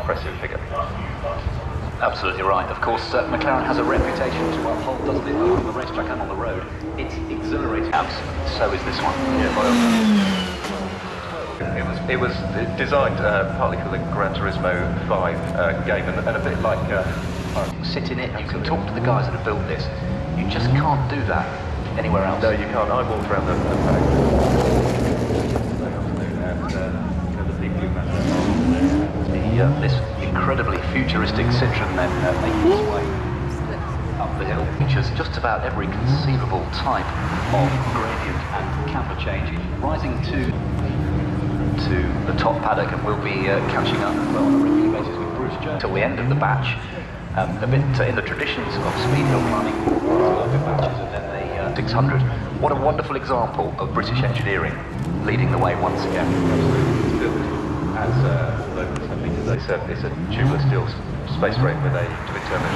impressive figure. Absolutely right. Of course, McLaren has a reputation to uphold, doesn't it, both on the racetrack and on the road. It's exhilarating. So is this one. Yeah, it was designed partly for the Gran Turismo 5 game, and a bit like... Sit in it, you can talk to the guys that have built this. You just can't do that anywhere else. No, you can't. I walked around the paddock and the people who this incredibly futuristic Citroen then making its way up the hill, features just about every conceivable type of gradient and camber change, rising to the top paddock, and we'll be catching up well on a regular basis with Bruce Jones till the end of the batch. A bit in the traditions of speed hill climbing, open batches and then the 600. What a wonderful example of British engineering leading the way once again. It's a tubeless steel space frame with a twin-turbo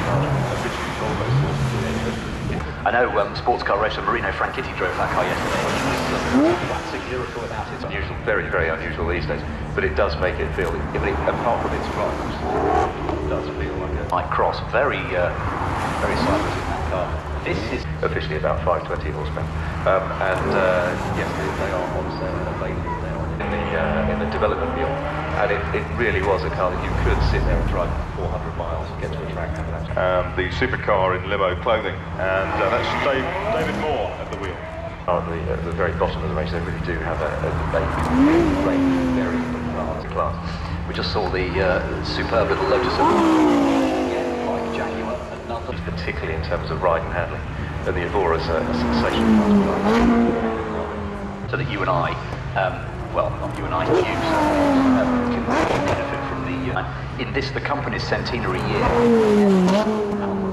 I know sports car racer Marino Franchitti drove that car yesterday, which was waxing lyrical about it. Unusual, very, very unusual these days, but it does make it feel, apart from its drive, it does feel like a cross, very silent in that car. This is officially about 520 horsepower, and yes, they are on sale and available now in the development field, and it really was a car that you could sit there and drive 400 miles and get to a track. The supercar in limo clothing, and that's David Moore at the wheel. At the very bottom of the race, they really do have a very class. We just saw the superb little Lotus like Jaguar, another, particularly in terms of ride and handling. And the Evora's a sensational so that you and I, well, not you and I, you can benefit from the in this, the company's centenary year.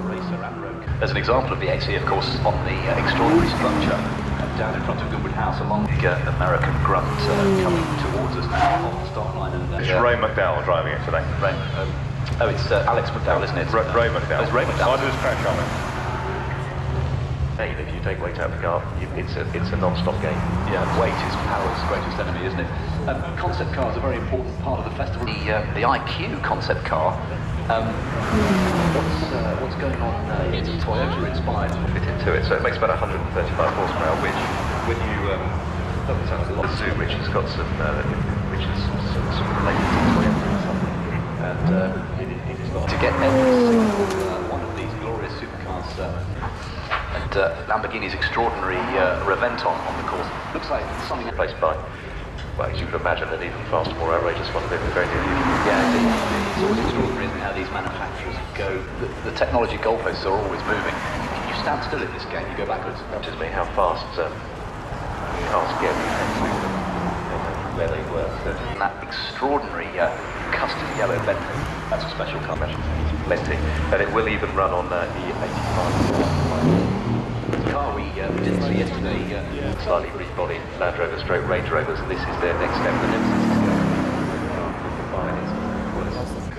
Racer and road. There's an example of the XE, of course, on the extraordinary structure down in front of Goodwood House, along the American grunt coming towards us now on the start line. And, it's Ray McDowell driving it today. Oh, it's Alex McDowell, isn't it? Ray McDowell. It's Ray McDowell. I did his crash on it. Hey, if you take weight out of the car, it's a non-stop game. Yeah, weight is power's greatest enemy, isn't it? Concept cars are a very important part of the festival. The IQ concept car. What's going on? It's Toyota inspired. Fit into it, so it makes about 135 horsepower, which when you doesn't sound like a lot. The Zoo, which has got some, which is some related to Toyota or something, and it is not to get every single one of these glorious supercars. And Lamborghini's extraordinary Reventon on the course. Looks like something replaced by, well, as you can imagine, an even faster, more outrageous one very near you. Yeah, it's always extraordinary, isn't it, how these manufacturers go. The technology goalposts are always moving. You stand still in this game, you go backwards. It amazes me how fast cars get where they were. And that extraordinary custom yellow Bentley, that's a special car. Plenty, and it will even run on the 85. The car we didn't see yesterday, slightly rebodied Land Rover stroke Range Rovers, and this is their next step. The Nemesis is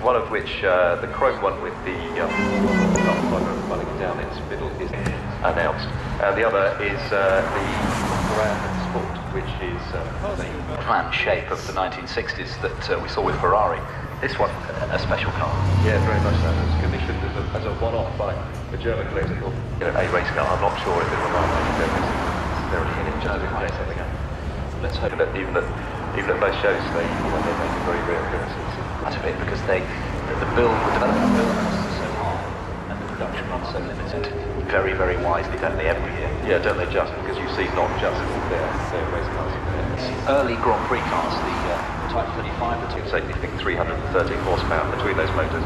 one of which, the chrome one with the running down its middle is announced. The other is the Grand Sport, which is the plan shape of the 1960s that we saw with Ferrari. This one, a special car. Yeah, very much so. It's commissioned as a one-off by a German collector called a race car. I'm not sure if it will necessarily in it just to play something up. Let's hope that even at most shows they make a very rare appearance. That's a bit because the development build costs are so high and the production runs so limited. Very, very wisely, don't they, every year? Yeah, don't they just, because you see not just their race cars. Early Grand Prix cars, the Type 35, the two, say, I think 330 horsepower between those motors.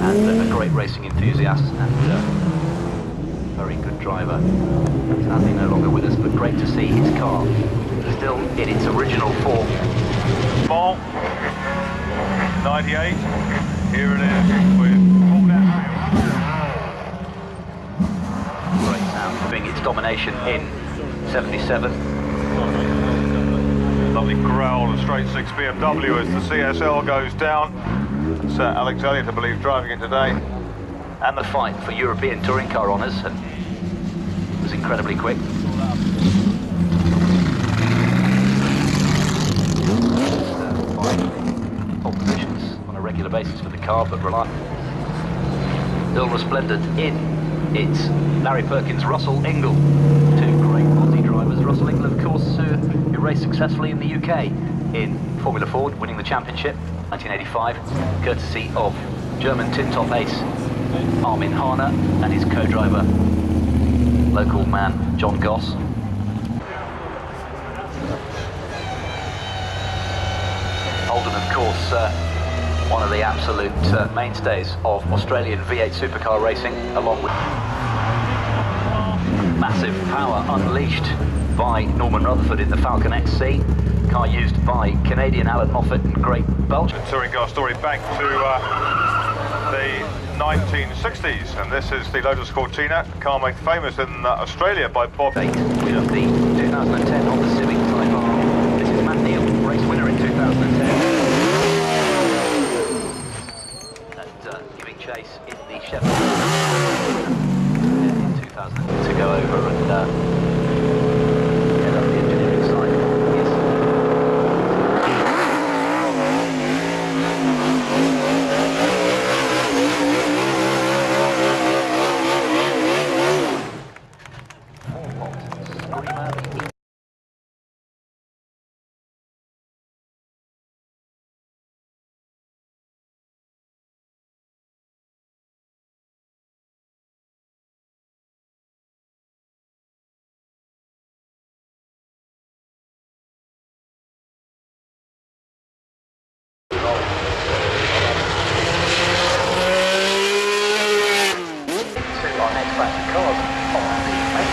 And a great racing enthusiast and very good driver. Sadly no longer with us, but great to see his car still in its original form. Small, 98, here it is with pulled out Great sound, doing its domination in 77. Lovely growl of straight 6 BMW as the CSL goes down. It's Alex Elliott, I believe, driving it today. And the fight for European touring car honours was incredibly quick. Pole positions on a regular basis for the car, but reliable. Still resplendent in it's Larry Perkins, Russell Ingall, two great Aussie drivers. Russell Ingall, of course, who raced successfully in the UK in Formula Ford, winning the championship 1985, courtesy of German tin top ace Armin Harner and his co-driver, local man John Goss. Holden, of course, one of the absolute mainstays of Australian V8 supercar racing, along with massive power unleashed by Norman Rutherford in the Falcon XC, car used by Canadian Alan Moffat and Great Belgium. The touring car story back to the 1960s, and this is the Lotus Cortina, a car made famous in Australia by Bob. With the 2010 Honda Civic Type R. This is Matt Neal, race winner in 2010. Giving chase in the Sheffield in 2000 to go over and get up the engineering side. Screamer. Our next batch of cars on the main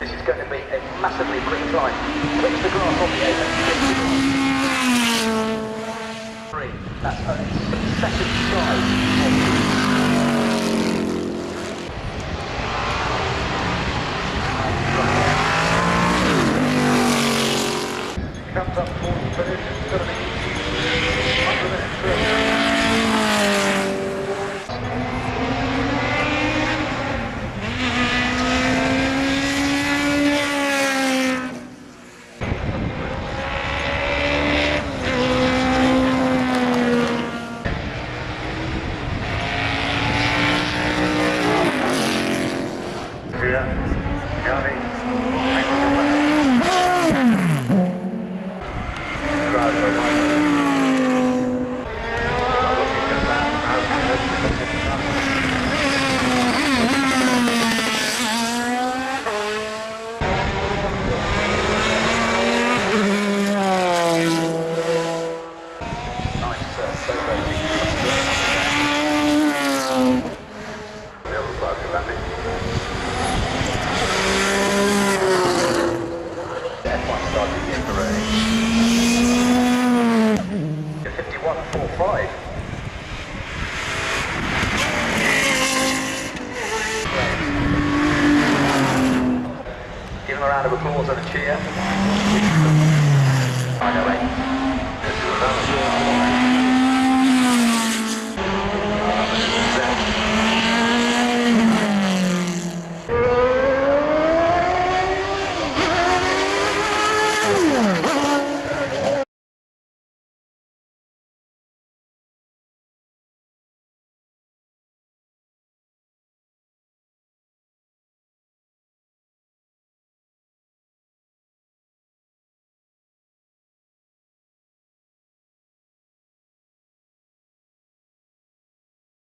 This is going to be a massively quick climb. Switch the grass on the A. That's only 6 seconds size. Comes up towards the finish, it's going to be under the next turn. Give him a round of applause and a cheer.